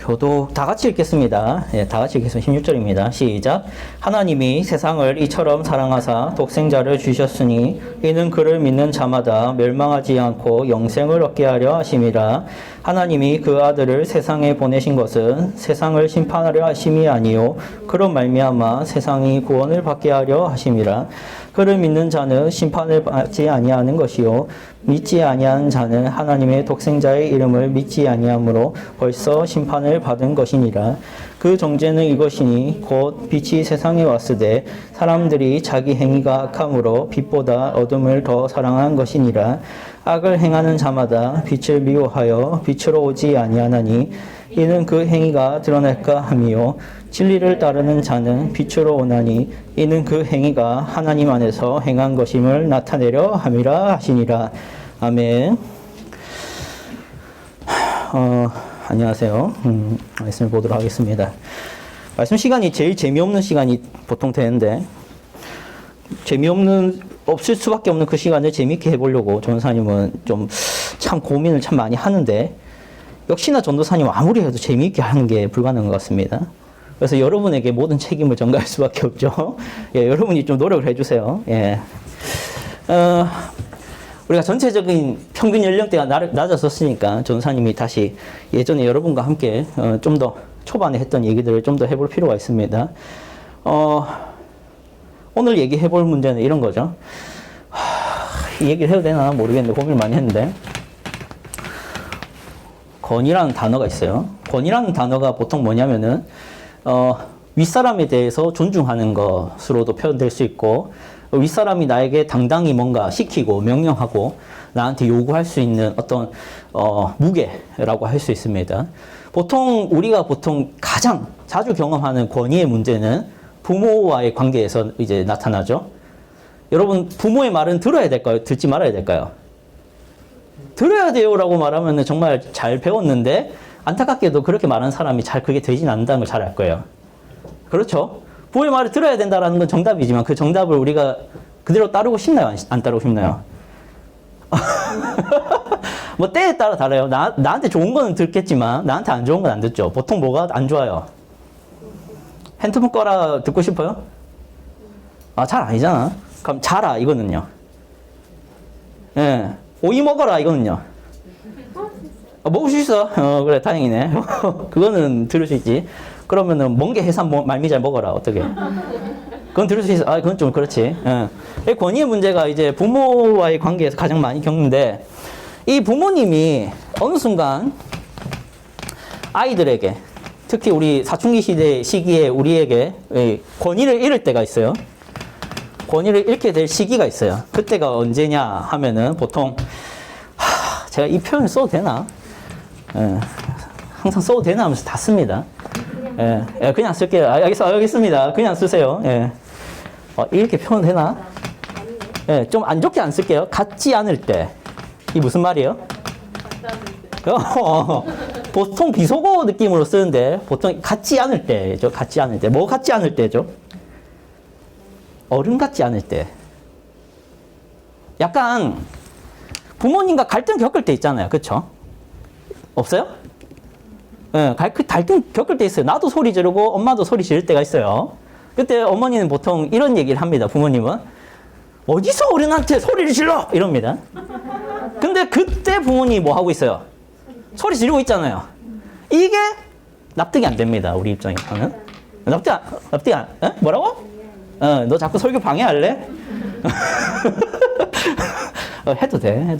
교독 다 같이 읽겠습니다. 예, 다 같이 읽겠습니다. 16절입니다. 시작. 하나님이 세상을 이처럼 사랑하사 독생자를 주셨으니 이는 그를 믿는 자마다 멸망하지 않고 영생을 얻게 하려 하심이라. 하나님이 그 아들을 세상에 보내신 것은 세상을 심판하려 하심이 아니요 그로 말미암아 세상이 구원을 받게 하려 하심이라. 그를 믿는 자는 심판을 받지 아니하는 것이요 믿지 아니하는 자는 하나님의 독생자의 이름을 믿지 아니하므로 벌써 심판을 받은 것이니라. 그 정죄는 이것이니 곧 빛이 세상에 왔으되 사람들이 자기 행위가 악함으로 빛보다 어둠을 더 사랑한 것이니라. 악을 행하는 자마다 빛을 미워하여 빛으로 오지 아니하나니 이는 그 행위가 드러날까 함이요 진리를 따르는 자는 빛으로 오나니 이는 그 행위가 하나님 안에서 행한 것임을 나타내려 함이라 하시니라. 아멘. 안녕하세요. 말씀을 보도록 하겠습니다. 말씀 시간이 제일 재미없는 시간이 보통 되는데 없을 수밖에 없는 그 시간을 재미있게 해보려고 전도사님은 좀 참 고민을 참 많이 하는데 역시나 전도사님은 아무리 해도 재미있게 하는 게 불가능한 것 같습니다. 그래서 여러분에게 모든 책임을 전가할 수밖에 없죠. 예, 여러분이 좀 노력을 해주세요. 예. 우리가 전체적인 평균 연령대가 낮아졌으니까 전도사님이 다시 예전에 여러분과 함께 좀 더 초반에 했던 얘기들을 좀 더 해볼 필요가 있습니다. 오늘 얘기해 볼 문제는 이런 거죠. 이 얘기를 해도 되나 모르겠는데 고민을 많이 했는데 권위라는 단어가 있어요. 권위라는 단어가 보통 뭐냐면은 윗사람에 대해서 존중하는 것으로도 표현될 수 있고 윗사람이 나에게 당당히 뭔가 시키고 명령하고 나한테 요구할 수 있는 어떤 무게라고 할 수 있습니다. 우리가 가장 자주 경험하는 권위의 문제는 부모와의 관계에서 이제 나타나죠. 여러분 부모의 말은 들어야 될까요? 듣지 말아야 될까요? 들어야 돼요라고 말하면 정말 잘 배웠는데 안타깝게도 그렇게 말하는 사람이 잘 그게 되진 않는다는 걸 잘 알 거예요. 그렇죠? 부모의 말을 들어야 된다는 건 정답이지만 그 정답을 우리가 그대로 따르고 싶나요? 안 따르고 싶나요? 뭐 때에 따라 달라요. 나한테 좋은 거는 듣겠지만 나한테 안 좋은 건 안 듣죠. 보통 뭐가 안 좋아요? 핸드폰 꺼라 듣고 싶어요? 잘 아니잖아. 그럼 자라 이거는요. 예. 오이 먹어라 이거는요. 먹을 수 있어. 그래 다행이네. 그거는 들을 수 있지. 그러면은 멍게 해삼 말미잘 먹어라 어떻게? 그건 들을 수 있어. 그건 좀 그렇지. 예. 권위의 문제가 이제 부모와의 관계에서 가장 많이 겪는데 이 부모님이 어느 순간 아이들에게 특히 우리 사춘기 시기에 우리에게 권위를 잃을 때가 있어요. 권위를 잃게 될 시기가 있어요. 그때가 언제냐 하면은 보통 제가 이 표현을 써도 되나? 항상 써도 되나 하면서 다 씁니다. 그냥 쓸게요. 알겠습니다. 그냥 쓰세요. 이렇게 표현 되나? 좀 안 좋게 안 쓸게요. 같지 않을 때. 이 무슨 말이에요? 보통 비속어 느낌으로 쓰는데 보통 같지 않을 때죠. 같지 않을 때. 뭐 같지 않을 때죠? 어른 같지 않을 때. 약간 부모님과 갈등 겪을 때 있잖아요. 그쵸? 없어요? 갈등 겪을 때 있어요. 나도 소리 지르고 엄마도 소리 지를 때가 있어요. 그때 어머니는 보통 이런 얘기를 합니다. 부모님은 어디서 어른한테 소리를 질러! 이럽니다. 근데 그때 부모님이 뭐 하고 있어요? 소리 지르고 있잖아요. 이게 납득이 안 됩니다. 우리 입장에서는. 납득이 안, 뭐라고? 너 자꾸 설교 방해할래? 해도 돼.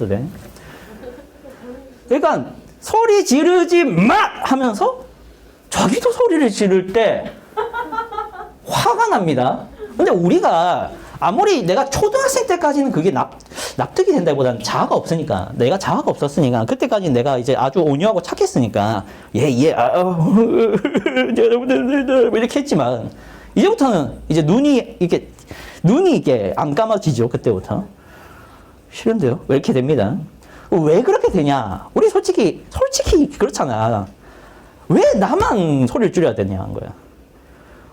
그러니까 소리 지르지 마! 하면서 자기도 소리를 지를 때 화가 납니다. 근데 우리가 아무리 내가 초등학생 때까지는 그게 납득이 된다기보다는 자아가 없으니까 내가 자아가 없었으니까 그때까지는 내가 이제 아주 온유하고 착했으니까 이렇게 했지만 이제부터는 이제 눈이 이게 안 감아지죠. 그때부터 싫은데요. 왜 이렇게 됩니다. 왜 그렇게 되냐? 우리 솔직히 그렇잖아. 왜 나만 소리를 줄여야 되냐는 거야.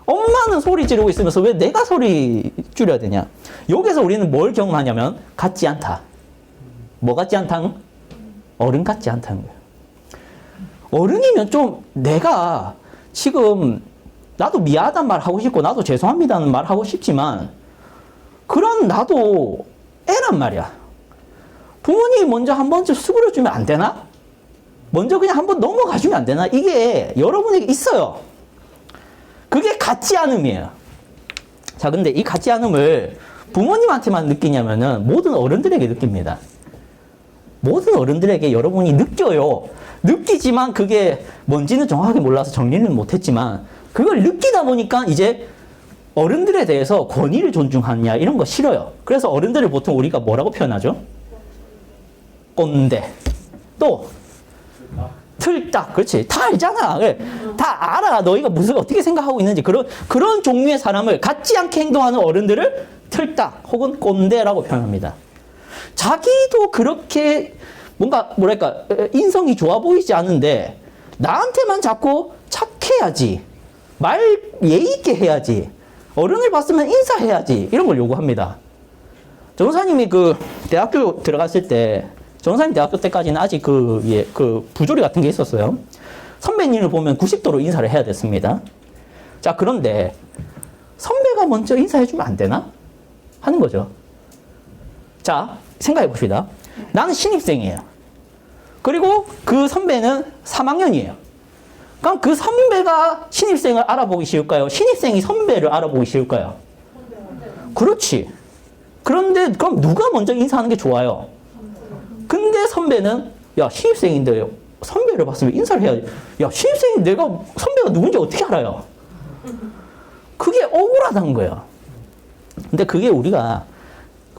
엄마는 소리 지르고 있으면서 왜 내가 소리 줄여야 되냐? 여기서 우리는 뭘 경험하냐면 같지 않다. 뭐 같지 않다? 어른 같지 않다는 거예요. 어른이면 좀 내가 지금 나도 미안하단 말 하고 싶고 나도 죄송합니다는 말 하고 싶지만 그런 나도 애란 말이야. 부모님이 먼저 한 번쯤 수그려주면 안 되나? 먼저 그냥 한번 넘어가주면 안 되나? 이게 여러분에게 있어요. 그게 같지 않음이에요. 자, 근데 이 같지 않음을 부모님한테만 느끼냐면은 모든 어른들에게 느낍니다. 모든 어른들에게 여러분이 느껴요. 느끼지만 그게 뭔지는 정확하게 몰라서 정리는 못했지만 그걸 느끼다 보니까 이제 어른들에 대해서 권위를 존중하느냐 이런 거 싫어요. 그래서 어른들을 보통 우리가 뭐라고 표현하죠? 꼰대. 또 틀딱. 그렇지. 다 알잖아. 그래. 다 알아. 너희가 무슨 어떻게 생각하고 있는지. 그런 종류의 사람을 같지 않게 행동하는 어른들을 틀딱 혹은 꼰대라고 표현합니다. 자기도 그렇게 뭔가 뭐랄까 인성이 좋아 보이지 않은데 나한테만 자꾸 착해야지. 말 예의 있게 해야지. 어른을 봤으면 인사해야지. 이런 걸 요구합니다. 전도사님이 그 대학교 들어갔을 때 전도사님 대학교 때까지는 아직 그 부조리 같은 게 있었어요. 선배님을 보면 90도로 인사를 해야 됐습니다. 자, 그런데 선배가 먼저 인사해주면 안 되나? 하는 거죠. 자, 생각해 봅시다. 나는 신입생이에요. 그리고 그 선배는 3학년이에요. 그럼 그 선배가 신입생을 알아보기 쉬울까요? 신입생이 선배를 알아보기 쉬울까요? 그렇지. 그런데 그럼 누가 먼저 인사하는 게 좋아요? 근데 선배는 야, 신입생인데 선배를 봤으면 인사를 해야지. 야, 신입생이 내가 선배가 누군지 어떻게 알아요? 그게 억울하다는 거예요. 근데 그게 우리가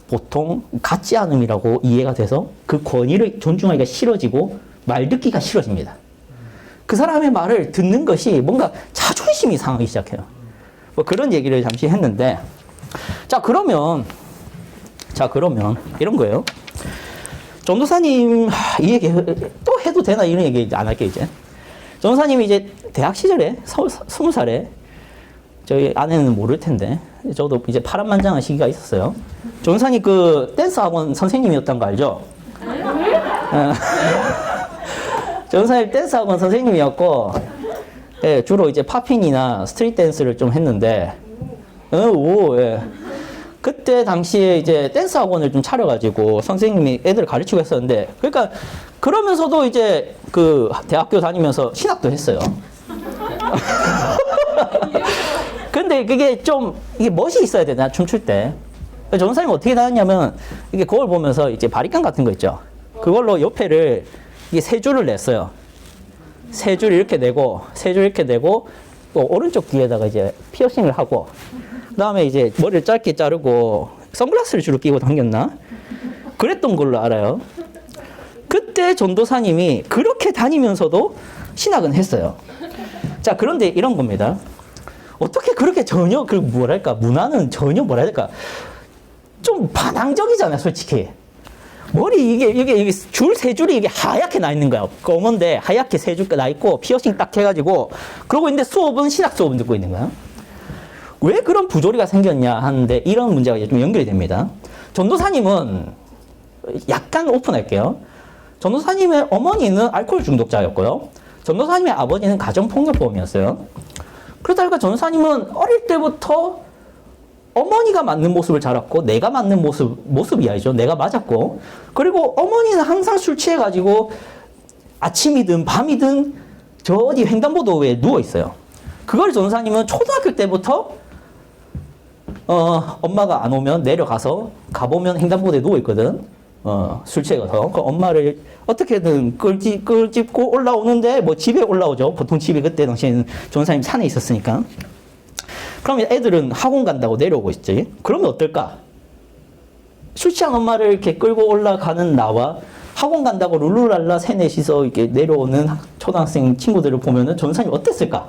보통 같지 않음이라고 이해가 돼서 그 권위를 존중하기가 싫어지고 말 듣기가 싫어집니다. 그 사람의 말을 듣는 것이 뭔가 자존심이 상하기 시작해요. 뭐 그런 얘기를 잠시 했는데 자, 그러면 이런 거예요. 전도사님 이 얘기 또 해도 되나 이런 얘기 안 할게요 이제. 전도사님이 이제 대학 시절에 20살에 저희 아내는 모를 텐데 저도 이제 파란만장한 시기가 있었어요. 전도사님 그 댄스 학원 선생님이었던 거 알죠? 전도사님 댄스 학원 선생님이었고 예, 주로 이제 팝핀이나 스트릿 댄스를 좀 했는데 예. 그때 당시에 이제 댄스 학원을 좀 차려가지고 선생님이 애들 가르치고 했었는데 그러니까 그러면서도 이제 그 대학교 다니면서 신학도 했어요. 근데 그게 좀 이게 멋이 있어야 되나 춤출 때. 전도사님 어떻게 다녔냐면 이게 거울 보면서 이제 바리깡 같은 거 있죠. 그걸로 옆에를 이게 세 줄을 냈어요. 세 줄 이렇게 내고 세 줄 이렇게 내고 또 오른쪽 귀에다가 이제 피어싱을 하고 그다음에 이제 머리를 짧게 자르고 선글라스를 주로 끼고 다녔나? 그랬던 걸로 알아요. 그때 전도사님이 그렇게 다니면서도 신학은 했어요. 자, 그런데 이런 겁니다. 어떻게 그렇게 전혀 그 뭐랄까 문화는 전혀 뭐라 해야 될까 좀 반항적이잖아요, 솔직히. 머리 이게 줄 세 줄이 이게 하얗게 나 있는 거야. 검은데 하얗게 세 줄 나 있고 피어싱 딱 해가지고 그러고 있는데 수업은 신학 수업은 듣고 있는 거야. 왜 그런 부조리가 생겼냐 하는데 이런 문제가 이제 좀 연결이 됩니다. 전도사님은 약간 오픈할게요. 전도사님의 어머니는 알코올 중독자였고요. 전도사님의 아버지는 가정폭력범이었어요. 그러다 보니까 전도사님은 어릴 때부터 어머니가 맞는 모습을 자랐고 내가 맞는 모습이 아니죠. 내가 맞았고 그리고 어머니는 항상 술 취해가지고 아침이든 밤이든 저 어디 횡단보도에 누워있어요. 그걸 전도사님은 초등학교 때부터 엄마가 안 오면 내려가서 가보면 횡단보도에 누워있거든. 술 취해서 그 엄마를 어떻게든 끌집고 올라오는데 뭐 집에 올라오죠. 보통 집에 그때 당시에는 전도사님 산에 있었으니까. 그러면 애들은 학원 간다고 내려오고 있지. 그러면 어떨까? 술 취한 엄마를 이렇게 끌고 올라가는 나와 학원 간다고 룰루랄라 셋넷이서 이렇게 내려오는 초등학생 친구들을 보면은 전도사님 어땠을까?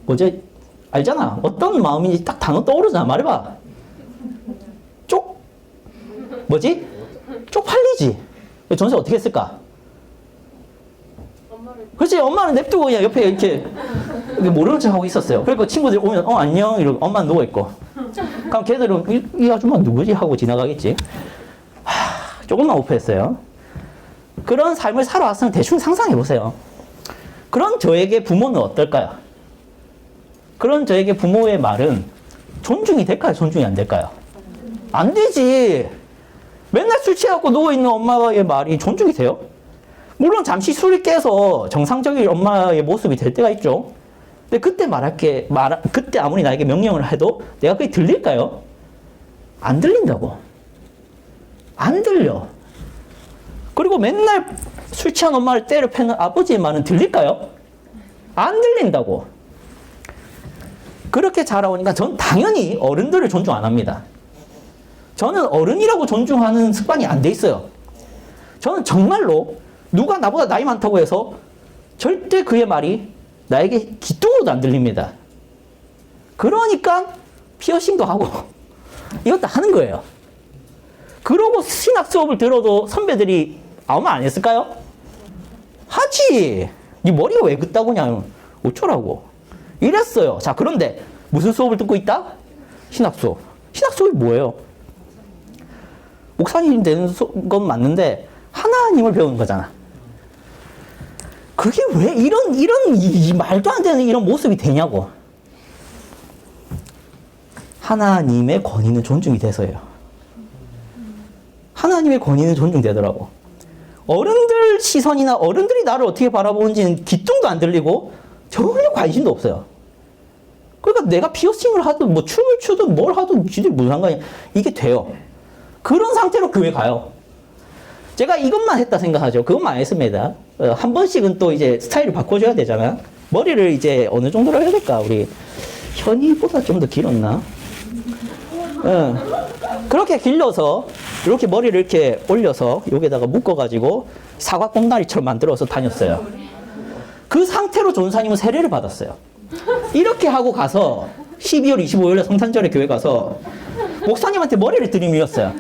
뭐지? 알잖아. 어떤 마음인지 딱 단어 떠오르잖아. 말해봐. 뭐지? 쪽팔리지. 전도사님 어떻게 했을까? 그렇지. 엄마는 냅두고 그냥 옆에 이렇게 모르는 척 하고 있었어요. 그리고 친구들이 오면 안녕 이러고 엄마는 누워있고. 그럼 걔들은 이 아줌마 누구지? 하고 지나가겠지. 조금만 오프했어요. 그런 삶을 살아왔으면 대충 상상해 보세요. 그런 저에게 부모는 어떨까요? 그런 저에게 부모의 말은 존중이 될까요? 존중이 안 될까요? 안 되지. 맨날 술 취해갖고 누워있는 엄마의 말이 존중이 돼요? 물론 잠시 술이 깨서 정상적인 엄마의 모습이 될 때가 있죠. 근데 그때 그때 아무리 나에게 명령을 해도 내가 그게 들릴까요? 안 들린다고. 안 들려. 그리고 맨날 술 취한 엄마를 때려 패는 아버지의 말은 들릴까요? 안 들린다고. 그렇게 자라오니까 전 당연히 어른들을 존중 안 합니다. 저는 어른이라고 존중하는 습관이 안 돼 있어요. 저는 정말로 누가 나보다 나이 많다고 해서 절대 그의 말이 나에게 귀뚱으로도 안 들립니다. 그러니까 피어싱도 하고 이것도 하는 거예요. 그러고 신학 수업을 들어도 선배들이 아무 말 안 했을까요? 하지. 네 머리가 왜 그따구냐. 어쩌라고. 이랬어요. 자, 그런데 무슨 수업을 듣고 있다? 신학 수업. 신학 수업이 뭐예요? 목사님 되는 건 맞는데 하나님을 배우는 거잖아. 그게 왜 이 말도 안 되는 이런 모습이 되냐고. 하나님의 권위는 존중이 돼서예요. 하나님의 권위는 존중되더라고. 어른들 시선이나 어른들이 나를 어떻게 바라보는지는 귀뚱도 안 들리고 전혀 관심도 없어요. 그러니까 내가 피어싱을 하든 뭐 춤을 추든 뭘 하든 지들이 무슨 상관이야. 이게 돼요. 그런 상태로 교회 가요. 제가 이것만 했다 생각하죠. 그것만 안 했습니다. 한 번씩은 또 이제 스타일을 바꿔줘야 되잖아. 머리를 이제 어느 정도로 해야 될까? 우리 현이보다 좀 더 길었나? 그렇게 길러서 이렇게 머리를 이렇게 올려서 여기다가 묶어가지고 사과 꽁다리처럼 만들어서 다녔어요. 그 상태로 전사님은 세례를 받았어요. 이렇게 하고 가서 12월 25일에 성탄절에 교회 가서 목사님한테 머리를 들이밀었어요.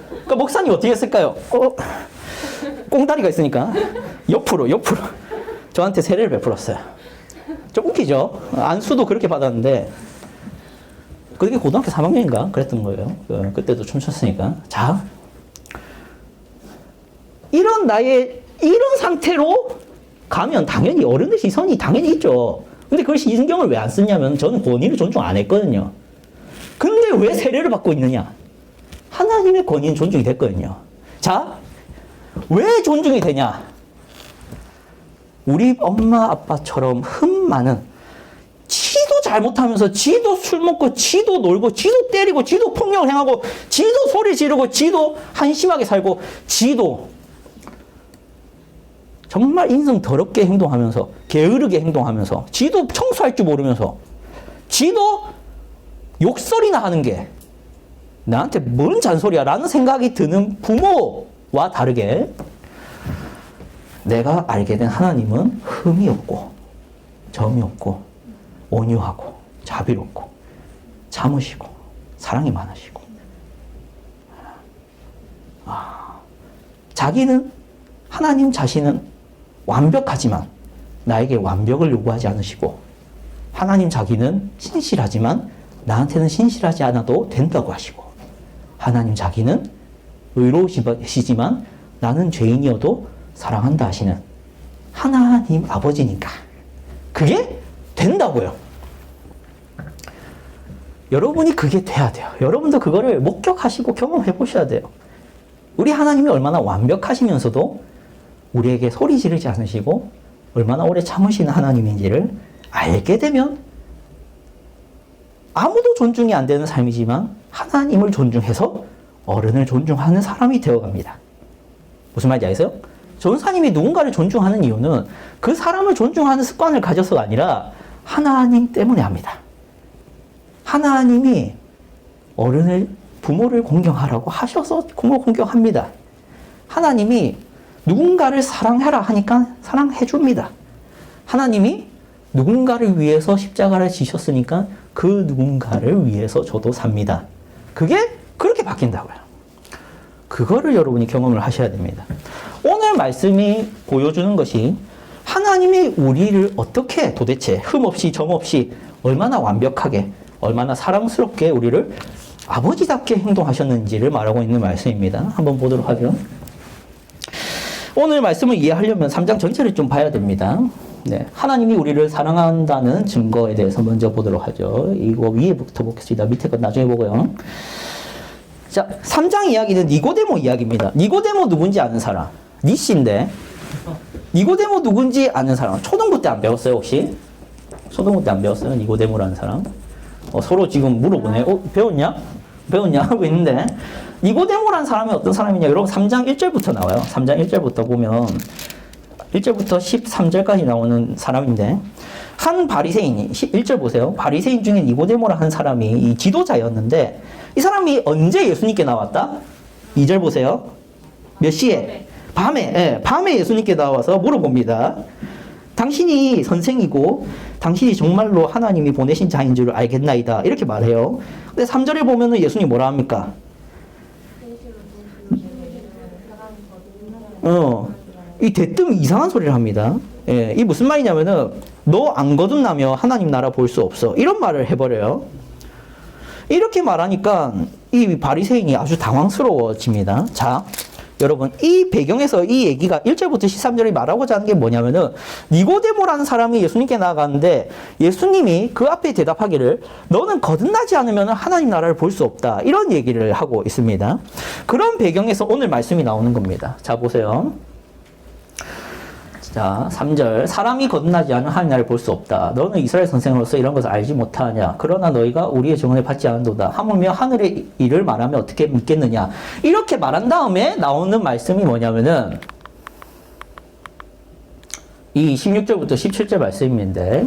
그러니까 목사님 어떻게 했을까요? 꽁다리가 있으니까 옆으로 저한테 세례를 베풀었어요. 좀 웃기죠? 안수도 그렇게 받았는데 그게 고등학교 3학년인가 그랬던 거예요. 그때도 춤췄으니까. 자, 이런 상태로 가면 당연히 어른의 시선이 당연히 있죠. 근데 그걸 신경을 왜 안 쓰냐면 저는 권위를 존중 안 했거든요. 근데 왜 세례를 받고 있느냐? 하나님의 권위는 존중이 됐거든요. 자, 왜 존중이 되냐? 우리 엄마 아빠처럼 흠 많은, 지도 잘못하면서 지도 술 먹고 지도 놀고 지도 때리고 지도 폭력을 행하고 지도 소리 지르고 지도 한심하게 살고 지도 정말 인성 더럽게 행동하면서 게으르게 행동하면서 지도 청소할 줄 모르면서 지도 욕설이나 하는 게 나한테 뭔 잔소리야 라는 생각이 드는 부모와 다르게 내가 알게 된 하나님은 흠이 없고 점이 없고 온유하고 자비롭고 참으시고 사랑이 많으시고 자기는 하나님 자신은 완벽하지만 나에게 완벽을 요구하지 않으시고 하나님 자기는 신실하지만 나한테는 신실하지 않아도 된다고 하시고 하나님 자기는 의로우시지만 나는 죄인이어도 사랑한다 하시는 하나님 아버지니까 그게 된다고요. 여러분이 그게 돼야 돼요. 여러분도 그거를 목격하시고 경험해 보셔야 돼요. 우리 하나님이 얼마나 완벽하시면서도 우리에게 소리 지르지 않으시고 얼마나 오래 참으시는 하나님인지를 알게 되면 아무도 존중이 안 되는 삶이지만 하나님을 존중해서 어른을 존중하는 사람이 되어갑니다. 무슨 말인지 아세요? 전사님이 누군가를 존중하는 이유는 그 사람을 존중하는 습관을 가져서가 아니라 하나님 때문에 합니다. 하나님이 부모를 공경하라고 하셔서 부모 공경합니다. 하나님이 누군가를 사랑해라 하니까 사랑해 줍니다. 하나님이 누군가를 위해서 십자가를 지셨으니까 그 누군가를 위해서 저도 삽니다. 그게 그렇게 바뀐다고요. 그거를 여러분이 경험을 하셔야 됩니다. 오늘 말씀이 보여주는 것이 하나님이 우리를 어떻게 도대체 흠없이 점없이 얼마나 완벽하게 얼마나 사랑스럽게 우리를 아버지답게 행동하셨는지를 말하고 있는 말씀입니다. 한번 보도록 하죠. 오늘 말씀을 이해하려면 3장 전체를 좀 봐야 됩니다. 네, 하나님이 우리를 사랑한다는 증거에 대해서 먼저 보도록 하죠. 이거 위에부터 보겠습니다. 밑에 건 나중에 보고요. 자, 3장 이야기는 니고데모 이야기입니다. 니고데모 누군지 아는 사람? 니씨인데 니고데모 누군지 아는 사람? 초등부 때 안 배웠어요 혹시? 초등부 때 안 배웠어요? 니고데모라는 사람? 서로 지금 물어보네. 배웠냐? 배웠냐? 하고 있는데 니고데모라는 사람이 어떤 사람이냐? 여러분 3장 1절부터 나와요. 3장 1절부터 보면 1절부터 13절까지 나오는 사람인데 한 바리새인이 1절 보세요. 바리새인 중에 니고데모라 한 사람이 이 지도자였는데 이 사람이 언제 예수님께 나왔다? 2절 보세요. 몇 시에? 밤에. 예, 밤에 예수님께 나와서 물어봅니다. 당신이 선생이고 당신이 정말로 하나님이 보내신 자인 줄 알겠나이다. 이렇게 말해요. 근데 3절에 보면은 예수님이 뭐라 합니까? 이 대뜸 이상한 소리를 합니다. 예, 이 무슨 말이냐면은 너 안 거듭나면 하나님 나라 볼 수 없어. 이런 말을 해버려요. 이렇게 말하니까 이 바리새인이 아주 당황스러워집니다. 자, 여러분 이 배경에서 이 얘기가 1절부터 13절이 말하고자 하는 게 뭐냐면은 니고데모라는 사람이 예수님께 나아가는데 예수님이 그 앞에 대답하기를 너는 거듭나지 않으면 하나님 나라를 볼 수 없다. 이런 얘기를 하고 있습니다. 그런 배경에서 오늘 말씀이 나오는 겁니다. 자, 보세요. 자, 3절. 사람이 거듭나지 않으면 하나님 나라를 볼 수 없다. 너는 이스라엘 선생으로서 이런 것을 알지 못하냐. 그러나 너희가 우리의 증언을 받지 않는도다. 하물며 하늘의 일을 말하면 어떻게 믿겠느냐. 이렇게 말한 다음에 나오는 말씀이 뭐냐면은 이 16절부터 17절 말씀인데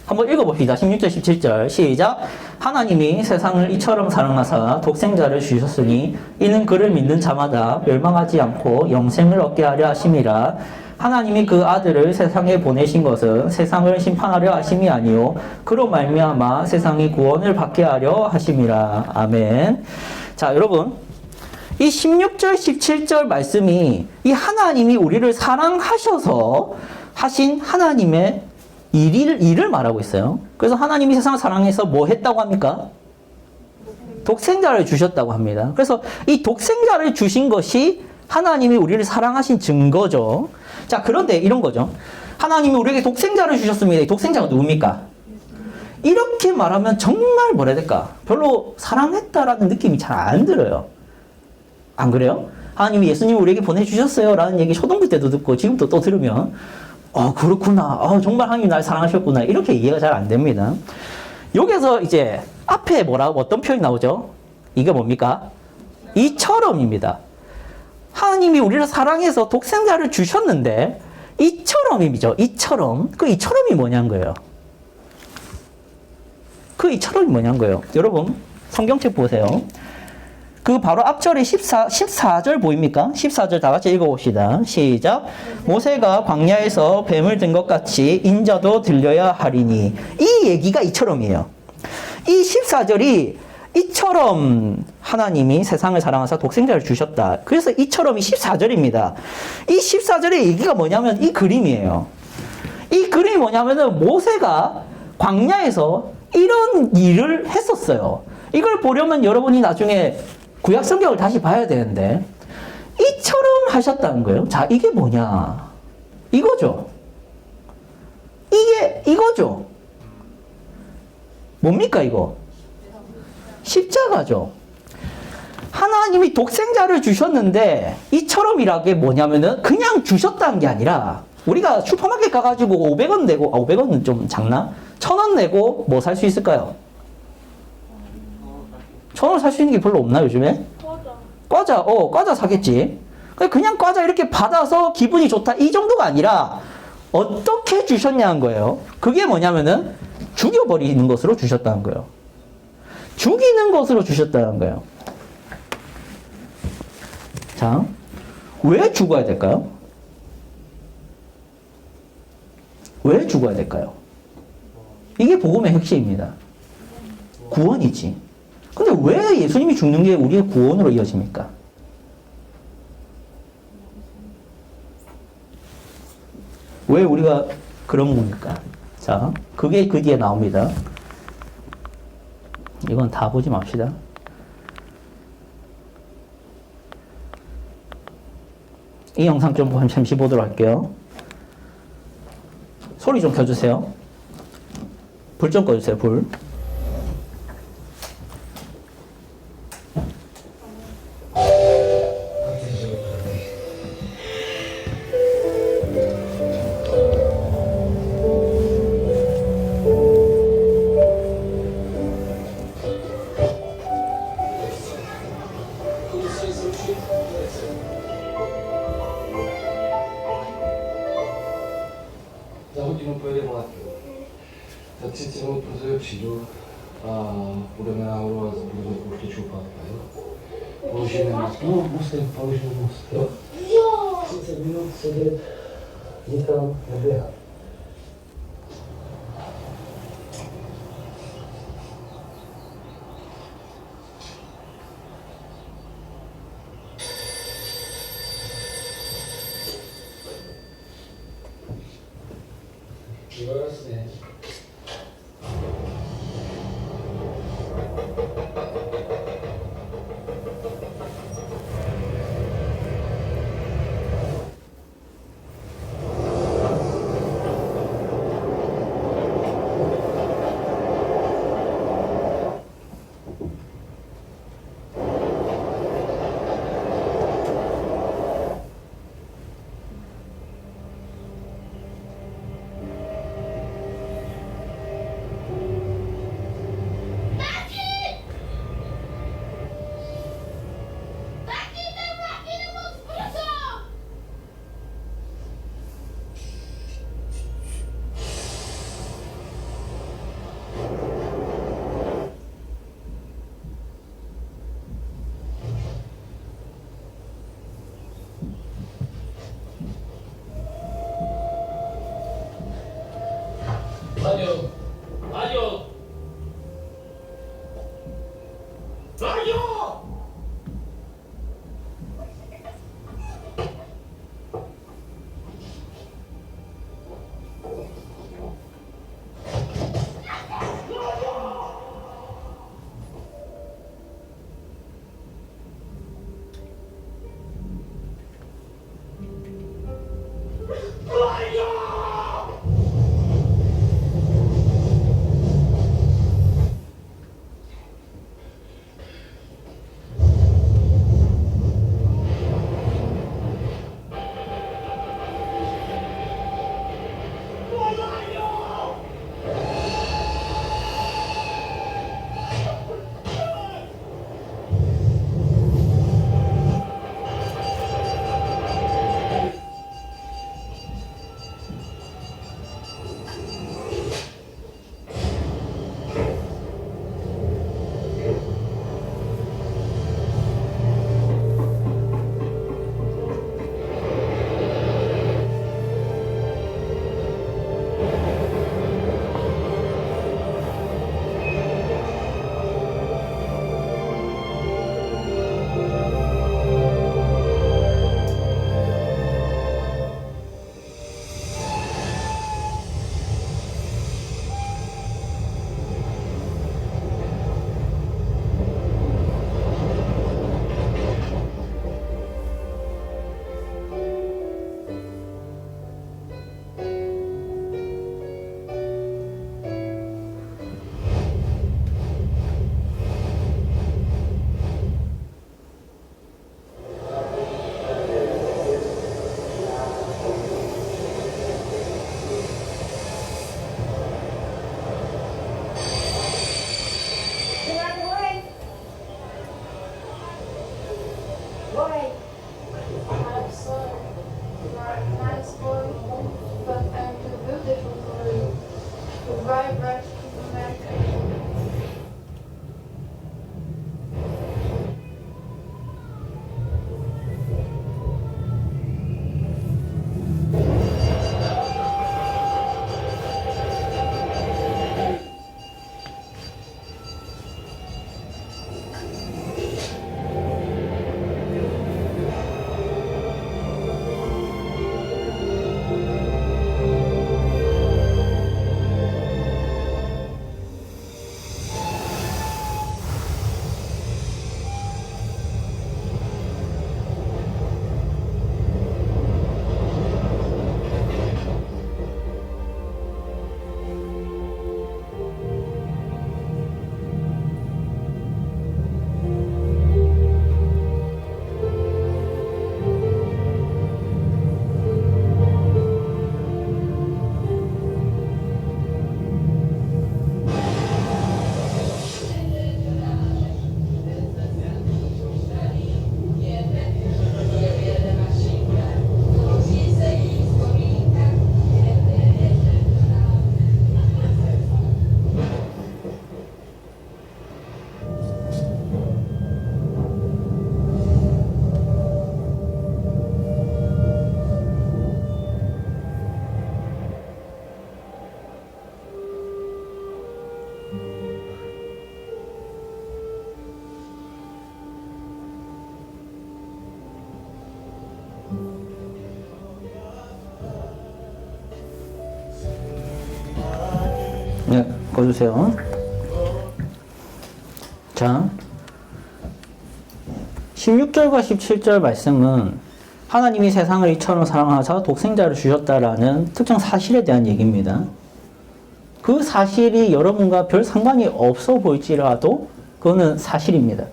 한번 읽어봅시다. 16절 17절 시작. 하나님이 세상을 이처럼 사랑하사 독생자를 주셨으니 이는 그를 믿는 자마다 멸망하지 않고 영생을 얻게 하려 하심이라. 하나님이 그 아들을 세상에 보내신 것은 세상을 심판하려 하심이 아니요 그로 말미암아 세상이 구원을 받게 하려 하심이라. 아멘. 자, 여러분 이 16절 17절 말씀이 이 하나님이 우리를 사랑하셔서 하신 하나님의 일을 말하고 있어요. 그래서 하나님이 세상을 사랑해서 뭐 했다고 합니까? 독생자를 주셨다고 합니다. 그래서 이 독생자를 주신 것이 하나님이 우리를 사랑하신 증거죠. 자, 그런데 이런 거죠. 하나님이 우리에게 독생자를 주셨습니다. 이 독생자가 누굽니까? 이렇게 말하면 정말 뭐라 해야 될까? 별로 사랑했다라는 느낌이 잘 안 들어요. 안 그래요? 하나님이 예수님을 우리에게 보내주셨어요 라는 얘기 초등부 때도 듣고 지금도 또 들으면 그렇구나. 정말 하나님이 날 사랑하셨구나. 이렇게 이해가 잘 안 됩니다. 여기서 이제 앞에 어떤 표현이 나오죠? 이게 뭡니까? 이처럼입니다. 하나님이 우리를 사랑해서 독생자를 주셨는데 이처럼이죠. 이처럼. 그 이처럼이 뭐냐는 거예요. 그 이처럼이 뭐냐는 거예요. 여러분 성경책 보세요. 그 바로 앞절에 14절 보입니까? 14절 다 같이 읽어봅시다. 시작. 모세가 광야에서 뱀을 든 것 같이 인자도 들려야 하리니. 이 얘기가 이처럼이에요. 이 14절이 이처럼 하나님이 세상을 사랑하사 독생자를 주셨다. 그래서 이처럼이 14절입니다. 이 14절의 얘기가 뭐냐면 이 그림이에요. 이 그림이 뭐냐면은 모세가 광야에서 이런 일을 했었어요. 이걸 보려면 여러분이 나중에 구약 성경을 다시 봐야 되는데 이처럼 하셨다는 거예요. 자, 이게 뭐냐? 이거죠. 이거죠. 뭡니까 이거? 십자가죠. 하나님이 독생자를 주셨는데 이처럼이라는 게 뭐냐면은 그냥 주셨다는 게 아니라 우리가 슈퍼마켓 가가지고 500원 내고 500원은 좀 작나? 1000원 내고 뭐 살 수 있을까요? 1000원 살 수 있는 게 별로 없나 요즘에? 과자 사겠지. 그냥 과자 이렇게 받아서 기분이 좋다 이 정도가 아니라 어떻게 주셨냐는 거예요. 그게 뭐냐면은 죽여버리는 것으로 주셨다는 거예요. 죽이는 것으로 주셨다는 거예요. 자, 왜 죽어야 될까요? 왜 죽어야 될까요? 이게 복음의 핵심입니다. 구원이지. 근데 왜 예수님이 죽는 게 우리의 구원으로 이어집니까? 왜 우리가 그런 겁니까? 자, 그게 그 뒤에 나옵니다. 이건 다 보지 맙시다. 이 영상 좀 잠시 보도록 할게요. 소리 좀 켜주세요. 불 좀 꺼주세요, 불. Hodinu pojede vlakem. Za 30 minut pro tebe přijdu a budeme náhodou a budeme pouštět šoupátka, jo? Položíme most. No, mostem, položíme most, jo? Jo! 30 minut sedět, nikam neběhat. Jo, jasně. Radio! Radio! Radio! 네, 꺼주세요. 자, 16절과 17절 말씀은 하나님이 세상을 이처럼 사랑하사 독생자를 주셨다라는 특정 사실에 대한 얘기입니다. 그 사실이 여러분과 별 상관이 없어 보일지라도 그거는 사실입니다.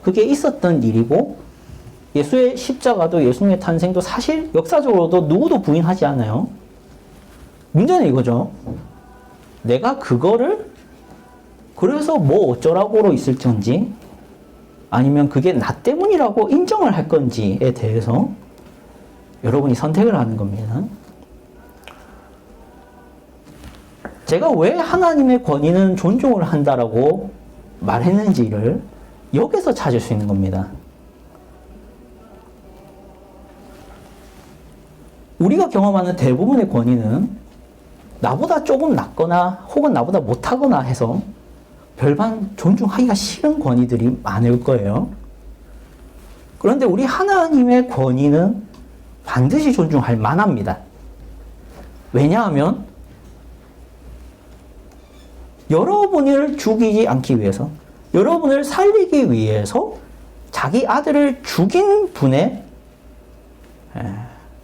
그게 있었던 일이고 예수의 십자가도 예수님의 탄생도 사실 역사적으로도 누구도 부인하지 않아요. 문제는 이거죠. 내가 그거를 그래서 뭐 어쩌라고로 있을지 아니면 그게 나 때문이라고 인정을 할 건지에 대해서 여러분이 선택을 하는 겁니다. 제가 왜 하나님의 권위는 존중을 한다라고 말했는지를 여기서 찾을 수 있는 겁니다. 우리가 경험하는 대부분의 권위는 나보다 조금 낫거나 혹은 나보다 못하거나 해서 별반 존중하기가 싫은 권위들이 많을 거예요. 그런데 우리 하나님의 권위는 반드시 존중할 만합니다. 왜냐하면 여러분을 죽이지 않기 위해서, 여러분을 살리기 위해서 자기 아들을 죽인 분의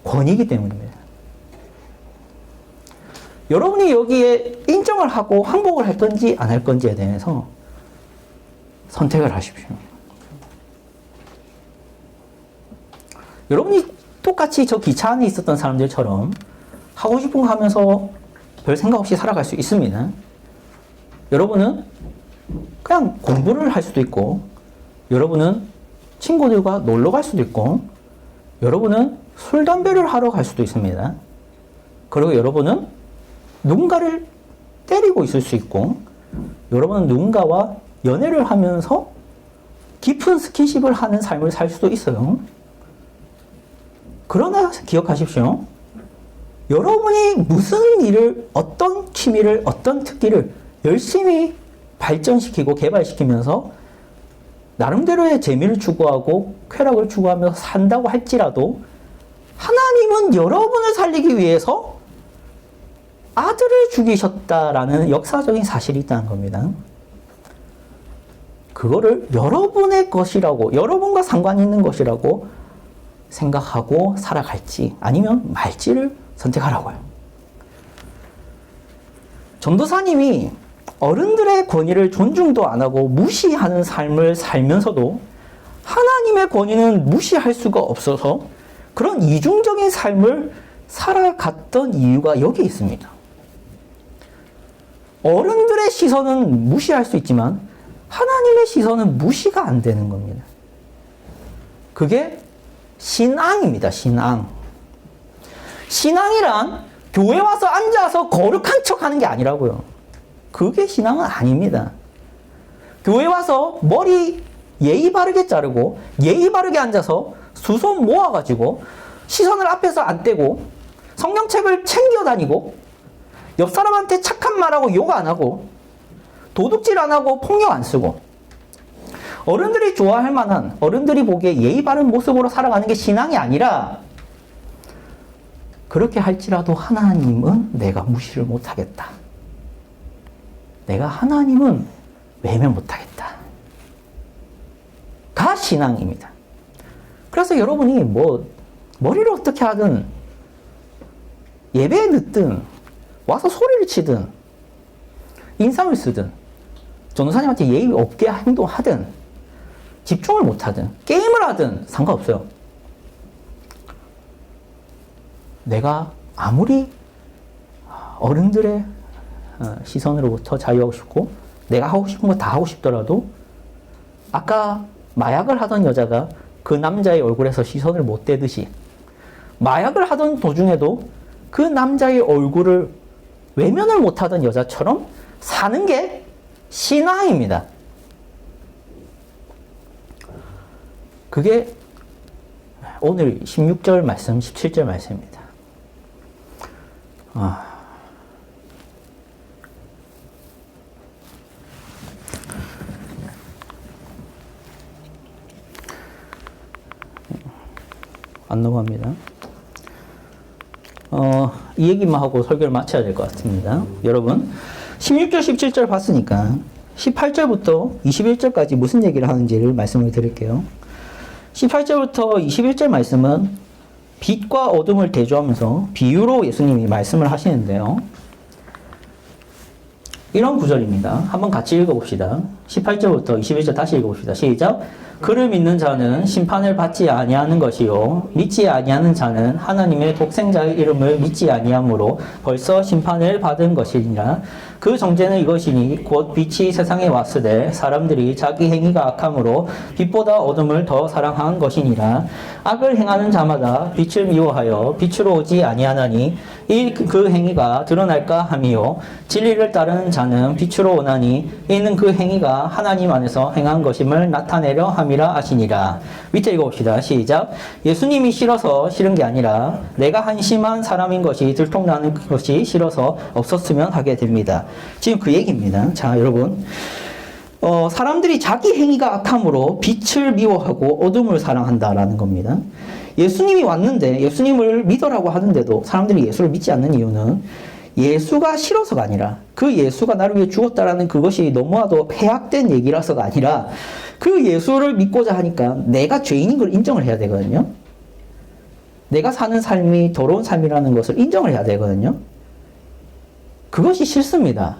권위이기 때문입니다. 여러분이 여기에 인정을 하고 항복을 할 건지 안 할 건지에 대해서 선택을 하십시오. 여러분이 똑같이 저 기차 안에 있었던 사람들처럼 하고 싶은 거 하면서 별 생각 없이 살아갈 수 있습니다. 여러분은 그냥 공부를 할 수도 있고, 여러분은 친구들과 놀러 갈 수도 있고, 여러분은 술, 담배를 하러 갈 수도 있습니다. 그리고 여러분은 누군가를 때리고 있을 수 있고, 여러분은 누군가와 연애를 하면서 깊은 스킨십을 하는 삶을 살 수도 있어요. 그러나 기억하십시오. 여러분이 무슨 일을, 어떤 취미를, 어떤 특기를 열심히 발전시키고 개발시키면서 나름대로의 재미를 추구하고 쾌락을 추구하면서 산다고 할지라도 하나님은 여러분을 살리기 위해서 아들을 죽이셨다라는 역사적인 사실이 있다는 겁니다. 그거를 여러분의 것이라고, 여러분과 상관이 있는 것이라고 생각하고 살아갈지 아니면 말지를 선택하라고요. 전도사님이 어른들의 권위를 존중도 안 하고 무시하는 삶을 살면서도 하나님의 권위는 무시할 수가 없어서 그런 이중적인 삶을 살아갔던 이유가 여기 있습니다. 어른들의 시선은 무시할 수 있지만 하나님의 시선은 무시가 안 되는 겁니다. 그게 신앙입니다. 신앙. 신앙이란 교회 와서 앉아서 거룩한 척 하는 게 아니라고요. 그게 신앙은 아닙니다. 교회 와서 머리 예의 바르게 자르고 예의 바르게 앉아서 두 손 모아가지고 시선을 앞에서 안 떼고 성경책을 챙겨 다니고 옆 사람한테 착한 말하고 욕 안 하고 도둑질 안 하고 폭력 안 쓰고 어른들이 좋아할 만한, 어른들이 보기에 예의 바른 모습으로 살아가는 게 신앙이 아니라 그렇게 할지라도 하나님은 내가 무시를 못하겠다. 내가 하나님은 외면 못하겠다. 가 신앙입니다. 그래서 여러분이 뭐 머리를 어떻게 하든 예배에 늦든 와서 소리를 치든 인상을 쓰든 전도사님한테 예의 없게 행동하든 집중을 못하든 게임을 하든 상관없어요. 내가 아무리 어른들의 시선으로부터 자유하고 싶고 내가 하고 싶은 거 다 하고 싶더라도 아까 마약을 하던 여자가 그 남자의 얼굴에서 시선을 못 떼듯이 마약을 하던 도중에도 그 남자의 얼굴을 외면을 못하던 여자처럼 사는 게 신앙입니다. 그게 오늘 16절 말씀, 17절 말씀입니다. 안 넘어갑니다. 이 얘기만 하고 설교를 마쳐야 될 것 같습니다. 여러분, 16절, 17절 봤으니까 18절부터 21절까지 무슨 얘기를 하는지를 말씀을 드릴게요. 18절부터 21절 말씀은 빛과 어둠을 대조하면서 비유로 예수님이 말씀을 하시는데요. 이런 구절입니다. 한번 같이 읽어봅시다. 18절부터 21절 다시 읽어봅시다. 시작. 그를 믿는 자는 심판을 받지 아니하는 것이요 믿지 아니하는 자는 하나님의 독생자의 이름을 믿지 아니하므로 벌써 심판을 받은 것이니라. 그 정죄는 이것이니 곧 빛이 세상에 왔으되 사람들이 자기 행위가 악함으로 빛보다 어둠을 더 사랑한 것이니라. 악을 행하는 자마다 빛을 미워하여 빛으로 오지 아니하나니 그 행위가 드러날까 함이요 진리를 따르는 자는 빛으로 오나니 이는 그 행위가 하나님 안에서 행한 것임을 나타내려 함이라 하시니라. 밑에 읽어봅시다. 시작. 예수님이 싫어서 싫은 게 아니라 내가 한심한 사람인 것이 들통나는 것이 싫어서 없었으면 하게 됩니다. 지금 그 얘기입니다. 자, 여러분, 사람들이 자기 행위가 악함으로 빛을 미워하고 어둠을 사랑한다라는 겁니다. 예수님이 왔는데 예수님을 믿으라고 하는데도 사람들이 예수를 믿지 않는 이유는 예수가 싫어서가 아니라 그 예수가 나를 위해 죽었다라는 그것이 너무나도 폐악된 얘기라서가 아니라 그 예수를 믿고자 하니까 내가 죄인인 걸 인정을 해야 되거든요. 내가 사는 삶이 더러운 삶이라는 것을 인정을 해야 되거든요. 그것이 싫습니다.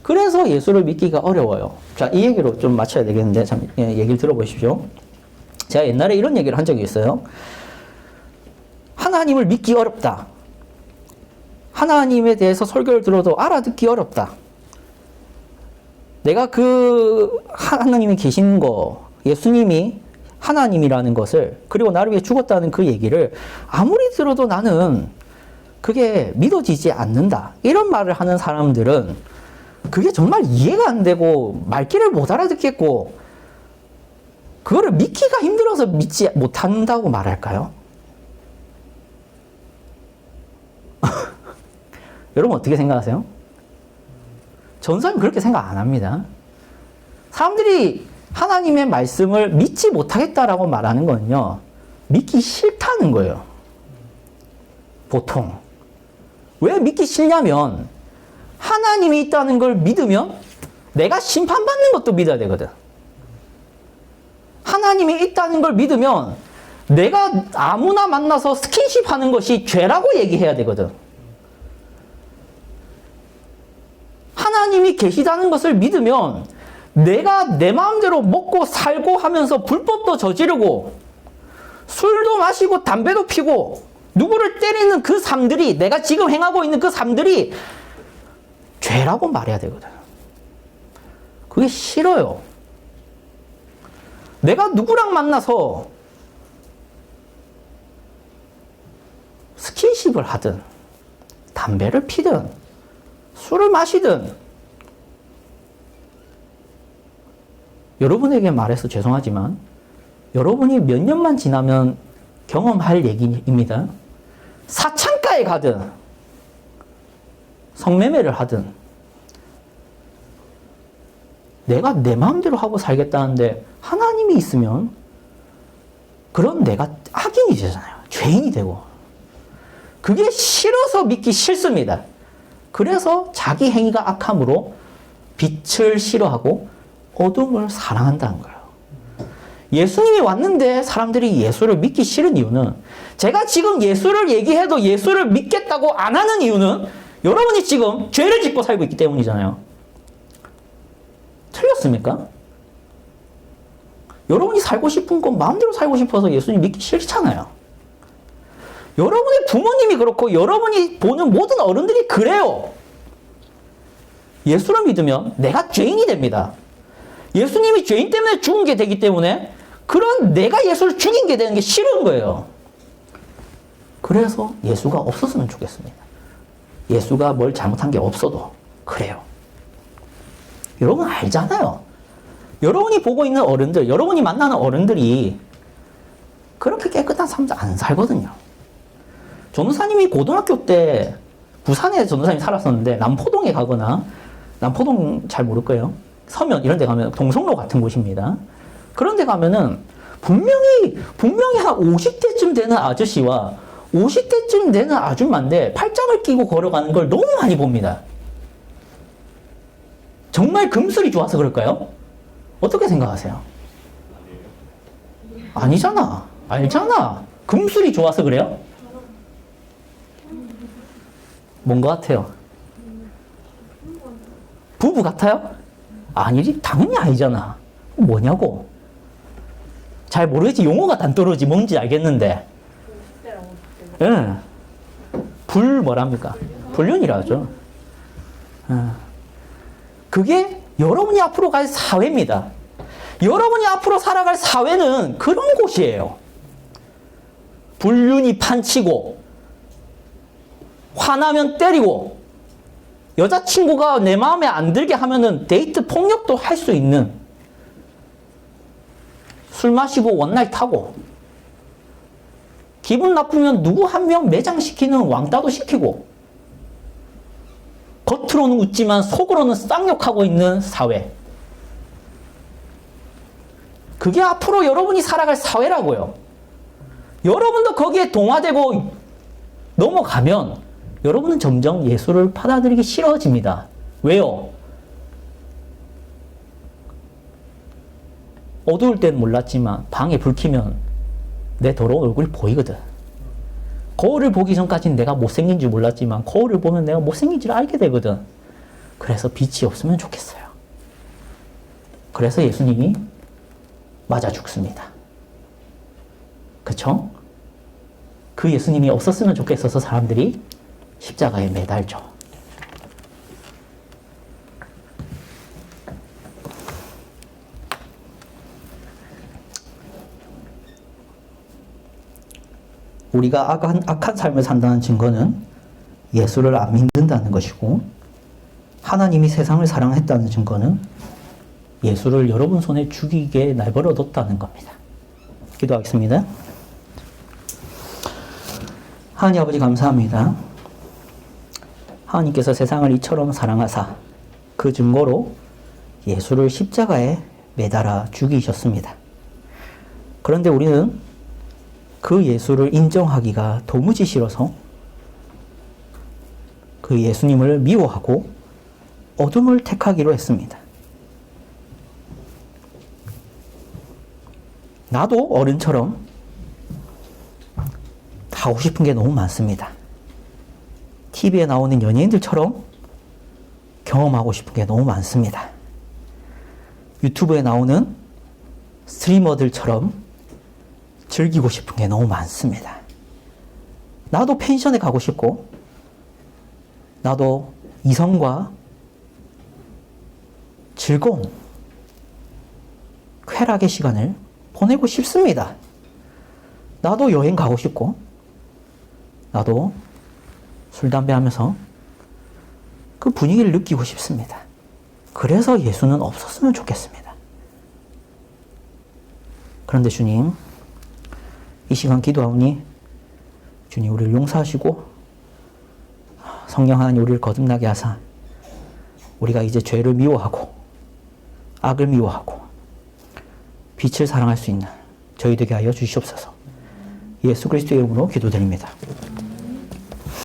그래서 예수를 믿기가 어려워요. 자, 이 얘기로 좀 마쳐야 되겠는데 참 얘기를 들어보십시오. 제가 옛날에 이런 얘기를 한 적이 있어요. 하나님을 믿기 어렵다. 하나님에 대해서 설교를 들어도 알아듣기 어렵다. 내가 그 하나님이 계신 거, 예수님이 하나님이라는 것을, 그리고 나를 위해 죽었다는 그 얘기를 아무리 들어도 나는 그게 믿어지지 않는다. 이런 말을 하는 사람들은 그게 정말 이해가 안 되고 말귀를 못 알아듣겠고 그거를 믿기가 힘들어서 믿지 못한다고 말할까요? 여러분 어떻게 생각하세요? 전사님 그렇게 생각 안 합니다. 사람들이 하나님의 말씀을 믿지 못하겠다라고 말하는 건요, 믿기 싫다는 거예요. 보통. 왜 믿기 싫냐면 하나님이 있다는 걸 믿으면 내가 심판받는 것도 믿어야 되거든. 하나님이 있다는 걸 믿으면 내가 아무나 만나서 스킨십 하는 것이 죄라고 얘기해야 되거든. 하나님이 계시다는 것을 믿으면 내가 내 마음대로 먹고 살고 하면서 불법도 저지르고 술도 마시고 담배도 피고 누구를 때리는 그 삶들이, 내가 지금 행하고 있는 그 삶들이 죄라고 말해야 되거든. 그게 싫어요. 내가 누구랑 만나서 스킨십을 하든 담배를 피든 술을 마시든, 여러분에게 말해서 죄송하지만 여러분이 몇 년만 지나면 경험할 얘기입니다. 사창가에 가든 성매매를 하든 내가 내 마음대로 하고 살겠다는데 하나님이 있으면 그런 내가 악인이 되잖아요. 죄인이 되고. 그게 싫어서 믿기 싫습니다. 그래서 자기 행위가 악함으로 빛을 싫어하고 어둠을 사랑한다는 거예요. 예수님이 왔는데 사람들이 예수를 믿기 싫은 이유는, 제가 지금 예수를 얘기해도 예수를 믿겠다고 안 하는 이유는 여러분이 지금 죄를 짓고 살고 있기 때문이잖아요. 틀렸습니까? 여러분이 살고 싶은 건 마음대로 살고 싶어서 예수님 믿기 싫잖아요. 여러분의 부모님이 그렇고 여러분이 보는 모든 어른들이 그래요. 예수를 믿으면 내가 죄인이 됩니다. 예수님이 죄인 때문에 죽은 게 되기 때문에 그런 내가 예수를 죽인 게 되는 게 싫은 거예요. 그래서 예수가 없었으면 좋겠습니다. 예수가 뭘 잘못한 게 없어도 그래요. 여러분 알잖아요. 여러분이 보고 있는 어른들, 여러분이 만나는 어른들이 그렇게 깨끗한 삶 안 살거든요. 전도사님이 고등학교 때 부산에 전도사님이 살았었는데 남포동에 가거나, 남포동 잘 모를 거예요. 서면 이런 데 가면 동성로 같은 곳입니다. 그런 데 가면은 분명히 한 50대쯤 되는 아저씨와 50대쯤 되는 아줌마인데 팔짱을 끼고 걸어가는 걸 너무 많이 봅니다. 정말 금술이 좋아서 그럴까요? 어떻게 생각하세요? 아니잖아. 알잖아. 금술이 좋아서 그래요? 뭔 것 같아요? 부부 같아요? 아니지. 당연히 아니잖아. 뭐냐고. 잘 모르겠지. 용어가 단떨어지 뭔지 알겠는데. 예. 뭐랍니까? 불륜이라 하죠. 그게 여러분이 앞으로 갈 사회입니다. 여러분이 앞으로 살아갈 사회는 그런 곳이에요. 불륜이 판치고, 화나면 때리고, 여자친구가 내 마음에 안 들게 하면은 데이트 폭력도 할 수 있는, 술 마시고 원나잇 타고, 기분 나쁘면 누구 한 명 매장시키는 왕따도 시키고, 겉으로는 웃지만 속으로는 쌍욕하고 있는 사회. 그게 앞으로 여러분이 살아갈 사회라고요. 여러분도 거기에 동화되고 넘어가면 여러분은 점점 예수를 받아들이기 싫어집니다. 왜요? 어두울 땐 몰랐지만 방에 불 켜면 내 더러운 얼굴이 보이거든. 거울을 보기 전까지는 내가 못생긴 줄 몰랐지만 거울을 보면 내가 못생긴 줄 알게 되거든. 그래서 빛이 없으면 좋겠어요. 그래서 예수님이 맞아 죽습니다. 그쵸? 그 예수님이 없었으면 좋겠어서 사람들이 십자가에 매달죠. 우리가 악한 삶을 산다는 증거는 예수를 안 믿는다는 것이고, 하나님이 세상을 사랑했다는 증거는 예수를 여러분 손에 죽이게 내버려뒀다는 겁니다. 기도하겠습니다. 하나님 아버지 감사합니다. 하나님께서 세상을 이처럼 사랑하사 그 증거로 예수를 십자가에 매달아 죽이셨습니다. 그런데 우리는 그 예수를 인정하기가 도무지 싫어서 그 예수님을 미워하고 어둠을 택하기로 했습니다. 나도 어른처럼 하고 싶은 게 너무 많습니다. TV에 나오는 연예인들처럼 경험하고 싶은 게 너무 많습니다. 유튜브에 나오는 스트리머들처럼 즐기고 싶은 게 너무 많습니다. 나도 펜션에 가고 싶고, 나도 이성과 즐거운 쾌락의 시간을 보내고 싶습니다. 나도 여행 가고 싶고, 나도 술, 담배 하면서 그 분위기를 느끼고 싶습니다. 그래서 예수는 없었으면 좋겠습니다. 그런데 주님, 이 시간 기도하오니 주님 우리를 용서하시고 성령 하나님 우리를 거듭나게 하사 우리가 이제 죄를 미워하고 악을 미워하고 빛을 사랑할 수 있는 저희 되게 하여 주시옵소서. 예수 그리스도의 이름으로 기도드립니다.